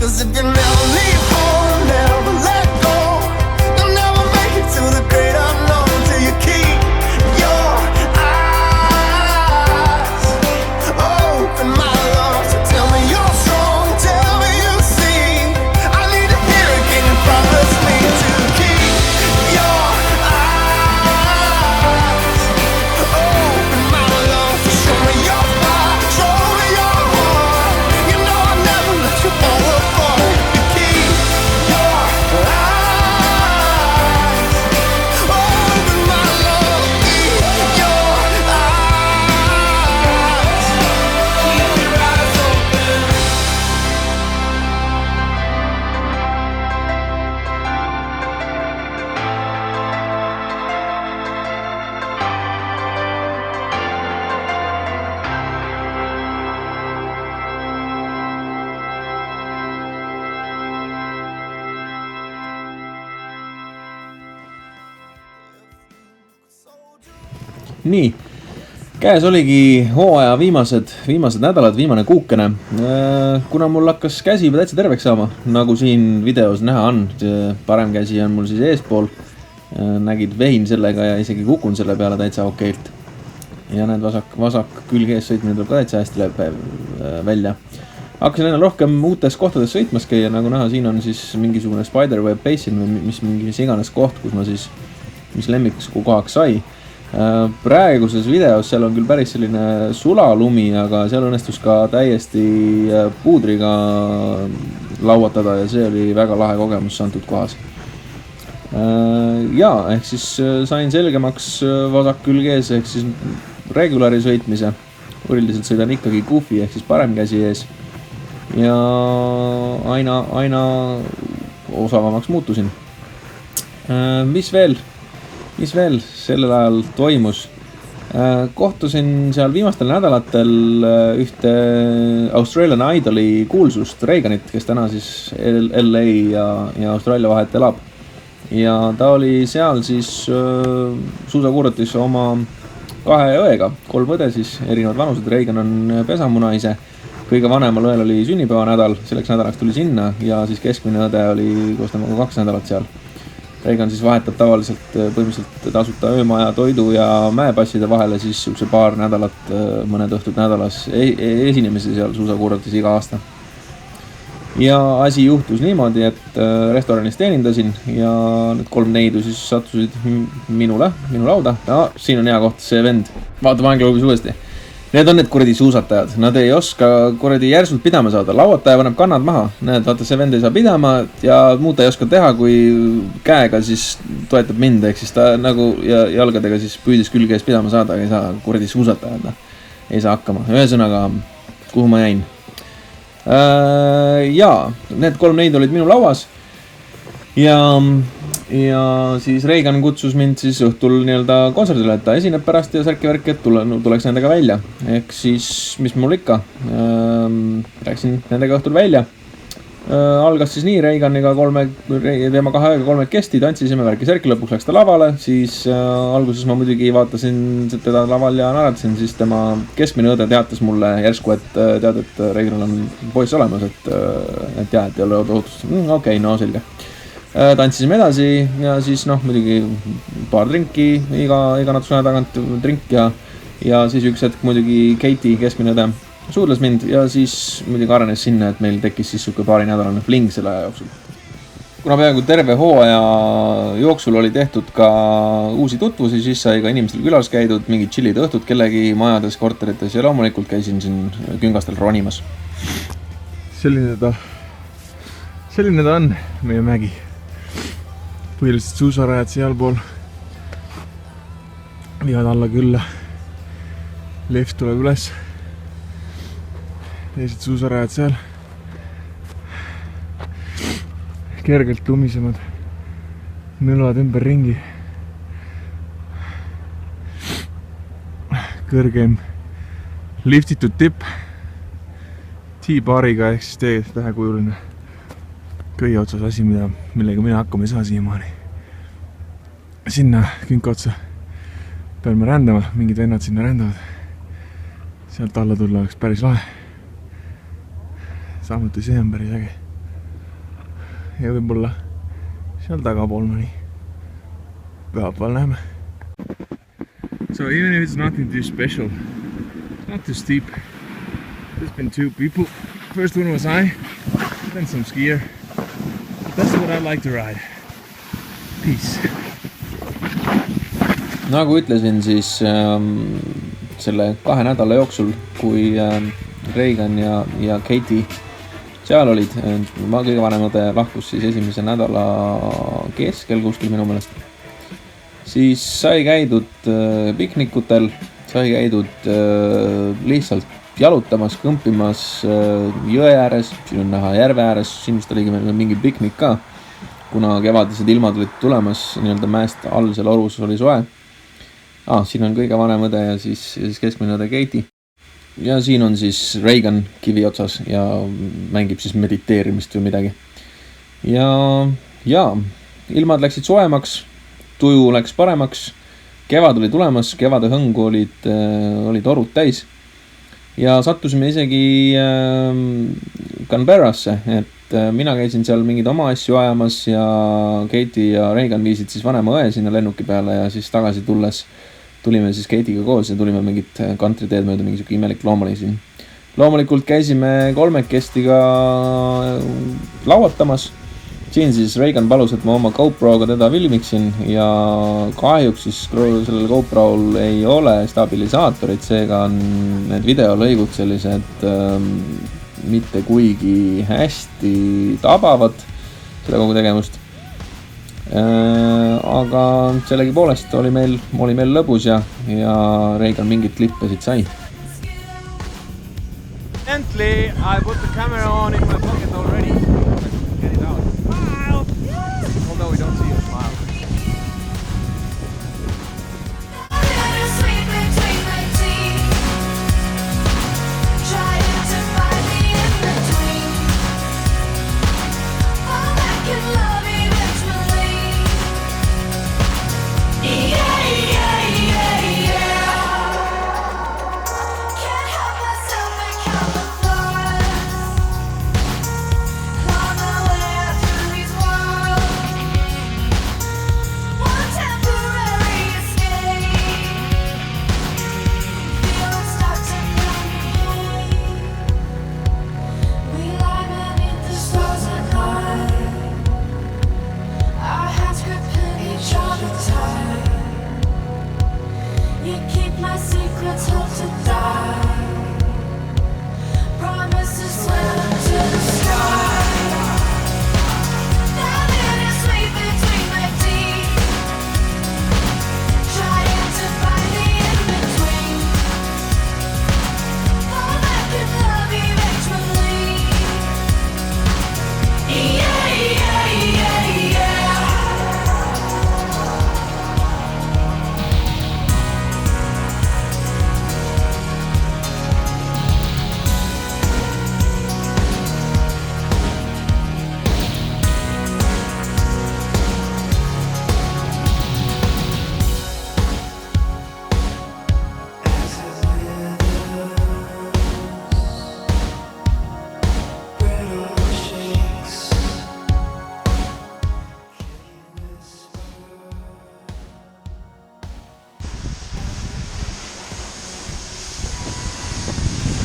'Cause if you never leave home, never let go, you'll never make it to the great unknown till you keep your eyes open, my love. So tell me you're strong, tell me you see. I need to hear it, can you promise me to keep your eyes open, my love. So show me your fire, show me your heart. You know I'll never let you fall apart. You keep your eyes open, my love. Keep your eyes, keep your eyes open. Nii, käes oligi hooaja viimased nädalad, viimane kuukene. Kuna mul hakkas käsi juba täitsa terveks saama, nagu siin videos näha on, parem käsi on mul siis eespool, nägid vehin sellega ja isegi kukun selle peale täitsa okeilt. Ja need vasak külg ees sõitmine tuleb ka täitsa hästi välja. Hakkasin enne rohkem uutes kohtades sõitmas käia, nagu näha, siin on siis mingisugune Spiderweb Basin või mis iganes koht, kus ma siis, mis lemmiks kohaks sai. Praeguses videos seal on küll päris selline sulalumi, aga seal õnnestus ka täiesti puudriga lauatada ja see oli väga lahe kogemus antud kohas. Ja, ehk siis sain selgemaks vasak külg ees, ehk siis regulari sõitmise. Üldiselt sõidan ikkagi goofy ehk siis parem käsi ees ja aina osavamaks muutusin. Mis veel sellel ajal toimus? Kohtusin seal viimastel nädalatel ühte Australian Idoli kuulsust Reaganit, kes täna siis LA ja Austraalia vahet elab. Ja ta oli seal siis suusakuuratis oma 2 õega, 3 õde siis, erinevad vanused. Reagan on pesamuna ise. Kõige vanemal õel oli sünnipäevanädal, selleks nädalaks tuli sinna ja siis keskmine õde oli koos temaga 2 nädalat seal. Reagan siis vahetab tavaliselt põhimõtteliselt tasuta öömaja toidu ja mäepasside vahele siis üks paar nädalat, mõned õhtud nädalas esinemisi seal suusakuuratis iga aasta. Ja asi juhtus niimoodi, et restoranis teenindasin ja need 3 neidu siis sattusid minu lauda. Ja siin on hea koht, see vend. Vaatame Angelobis uuesti. Need on need kuradi suusatajad. Nad ei oska kuradi järsult pidama saada. Lauataja paneb kannad maha. Näed, vaata, see vend ei saa pidama ja muud ta ei oska teha, kui käega siis toetab mind. Ehk siis ta nagu ja jalgadega siis püüdis külge ees pidama saada, aga ei saa kuradi suusatajad. Ei saa hakkama. Ühesõnaga, kuhu ma jäin? Ja need 3 neid olid minu lauas ja siis Reagan kutsus mind siis õhtul nii-öelda kontserdile, et ta esineb pärast ja särki-värki, et tuleks nendega välja. Ehk siis, mis mul ikka, rääksin nendega õhtul välja. Algas siis nii Reaganiga tema 2 aega 3 kesti, tantsisime värki särki, lõpuks läks ta lavale, siis alguses ma muidugi vaatasin teda laval ja naeratasin, siis tema keskmine õde teatas mulle järsku, et tead, et Reaganil on poiss olemas, et jah, et ei ole ootust. Okei, no selge. Tantsisime edasi ja siis muidugi paar drinki, iga natukene tagant drink ja siis üks hetk muidugi Katie, keskmine õde, suudles mind ja siis muidugi arenes sinna, et meil tekkis siis suke paari nädalane fling selle aja jooksul. Kuna peaaegu terve hooaja jooksul oli tehtud ka uusi tutvusi, siis sai ka inimestel külas käidud, mingid chillid õhtud kellegi majades, korterites ja loomulikult käisin siin küngastel ronimas. Selline ta on meie mägi. Põhiliselt suusarajad sealpool viivad alla külla. Left tuleb üles. Teised suusarajad seal. Kergelt lumisemad. Nõlvad ümber ringi. Kõrgem liftitud tipp. T-bariga ehk siis tegelikult vähekujuline köie otsas asi, millega mina hakkama ei saa siiamaani. Sinna künka otsa peame rändama, mingid vennad sinna rändavad. Sealt alla tulla oleks päris lahe. Samuti see on päris äge. ja võib-olla seal tagapool mõni pühapäeval näeme. So even if it's nothing too special, not too steep, there's been two people. First one was I, then some skier. That's what I like to ride. Peace. Nagu ütlesin, siis selle 2 nädala jooksul, kui Regan ja Katie seal olid, ma kõige vanem õde lahkus siis esimese nädala keskel kuskil minu meelest, siis sai käidud piknikutel, sai käidud lihtsalt jalutamas, kõmpimas jõe ääres, siin on näha järve ääres, siin vist oligi meil mingi piknik ka, kuna kevadised ilmad olid tulemas, nii-öelda mäest all seal orus oli soe. Siin on kõige vanem õde ja siis keskmine õde Katie. Ja siin on siis Regan kivi otsas ja mängib siis mediteerimist või midagi. Ja ilmad läksid soemaks, tuju läks paremaks, kevad oli tulemas, kevade hõngu olid orud täis. Ja sattusime isegi Canberrasse, et mina käisin seal mingid oma asju ajamas ja Katie ja Regan viisid siis vanema õe sinna lennuki peale ja siis tagasi tulles tulime siis Katie'ga koos ja tulime mingit kantriteed mööda, mingi siuke imelik loom oli siin. Loomulikult käisime kolmekesti ka lauatamas. Siin siis Regan palus, et ma oma GoPro'ga teda filmiksin ja kahjuks siis sellel GoPro'l ei ole stabilisaatorit, seega on need videolõigud sellised mitte kuigi hästi tabavad seda kogu tegevust. Aga sellegipoolest oli meil lõbus ja Regan mingit klippe siit sai. Gently, I put the camera on in my pocket already. Get it out. Smile! Although we don't see your smile.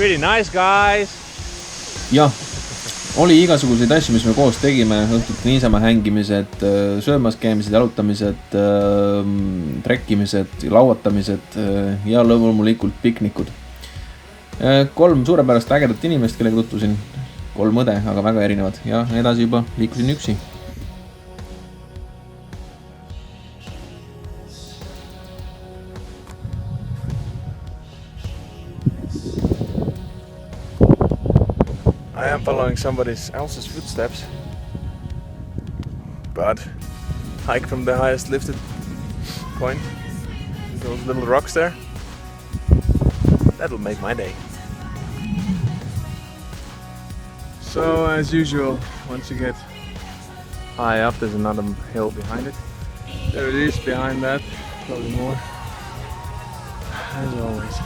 Pretty nice, guys! Jah, oli igasuguseid asju, mis me koos tegime, õhtut niisama hängimised, söömas käimised, jalutamised, trekkimised, lauatamised ja loomulikult piknikud. 3 suurepärast ägedat inimest, kellega tutvusin, 3 õde, aga väga erinevad ja edasi juba liikusin üksi. I am following somebody else's footsteps, but hike from the highest lifted point, those little rocks there, that'll make my day. So as usual, once you get high up, there's another hill behind it. There it is behind that, probably more, as always.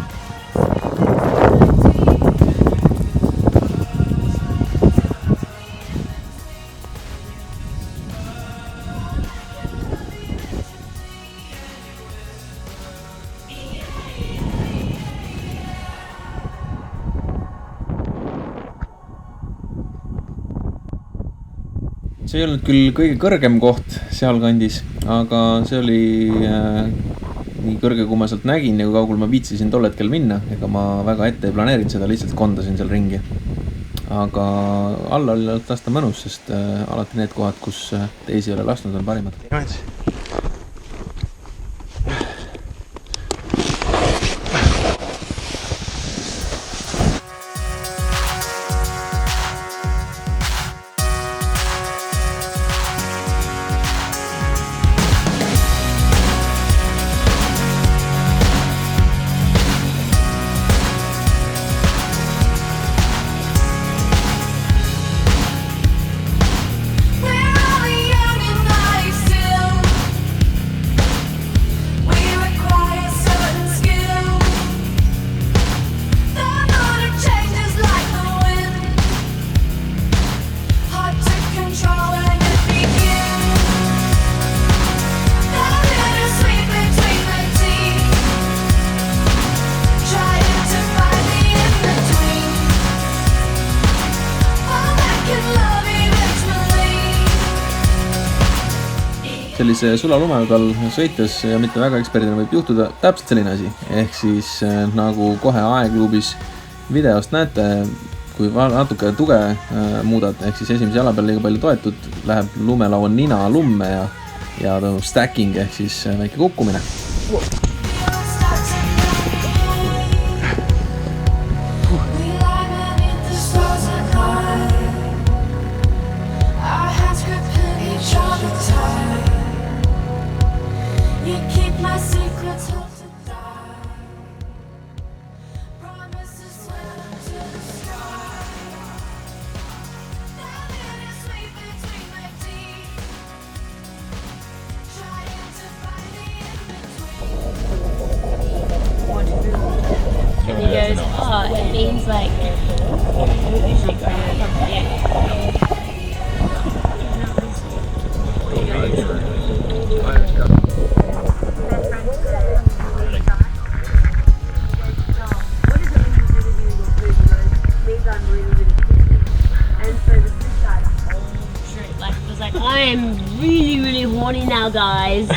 see ei olnud küll kõige kõrgem koht sealkandis, aga see oli nii kõrge, kui ma sealt nägin ja kui kaugel ma viitsisin tol hetkel minna. Ega ma väga ette ei planeerinud seda, lihtsalt kondasin seal ringi. Aga alla oli lasta mõnus, sest alati need kohad, kus teisi ei ole lasknud, on parimad. Sellise sulalumega sõites ja mitte väga eksperdina võib juhtuda täpselt selline asi. Ehk siis nagu kohe aegluubis videost näete, kui natuke tuge muudad, ehk siis esimese jala peal liiga palju toetud, läheb lumelaua nina lumme ja toimub stacking ehk siis väike kukkumine. And he goes, oh, it means like, I am really, really horny now, guys.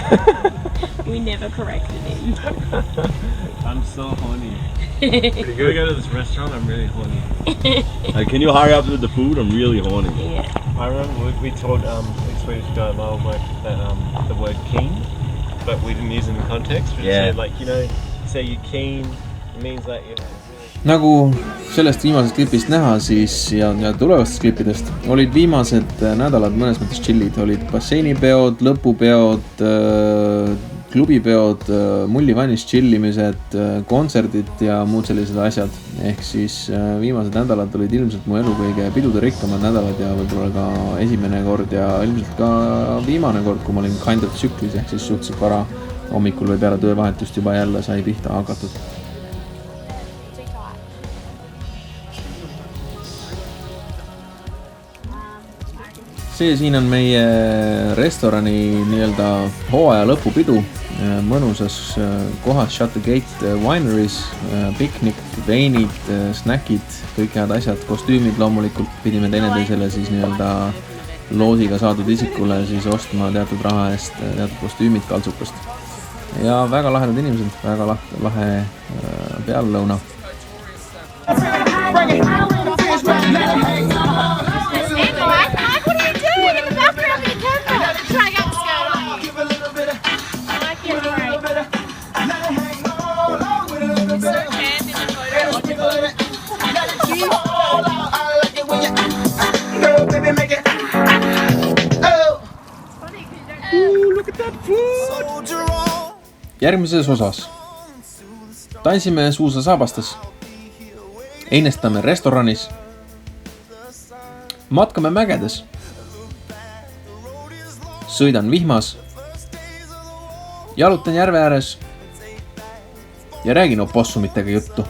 We never corrected him. I'm so horny. When you go to this restaurant, I'm really horny. Can you hurry up with the food? I'm really horny. Yeah. I remember we taught a Swedish guy at my old work that the word keen, but we didn't use it in context. We Yeah. said like, you know, say you're keen, it means that you're Nagu sellest viimasest klipist näha, siis ja tulevastest klippidest olid viimased nädalad mõnes mõttes chillid. Olid basseinipeod, lõpupeod, klubipeod, mullivannis chillimised, kontserdid ja muud sellised asjad. Ehk siis viimased nädalad olid ilmselt mu elu kõige pidude rikkamad nädalad ja võib-olla ka esimene kord ja ilmselt ka viimane kord, kui ma olin kind of tsüklis, ehk siis suhteliselt vara hommikul või peale töövahetust juba jälle sai pihta hakatud. See siin on meie restorani nii-öelda hooaja lõpupidu mõnusas kohas Shutter Gate Wineries, piknik, veinid, snäkid, kõik head asjad, kostüümid loomulikult pidime teineteisele siis nii-öelda loosiga saadud isikule siis ostma teatud raha eest teatud kostüümid kaltsukast. Ja väga lahedad inimesed, väga lahe peallõuna. Järgmises osas tantsime suusasaabastes, einestame restoranis, matkame mägedes, sõidan vihmas, jalutan järve ääres ja räägin opossumitega juttu.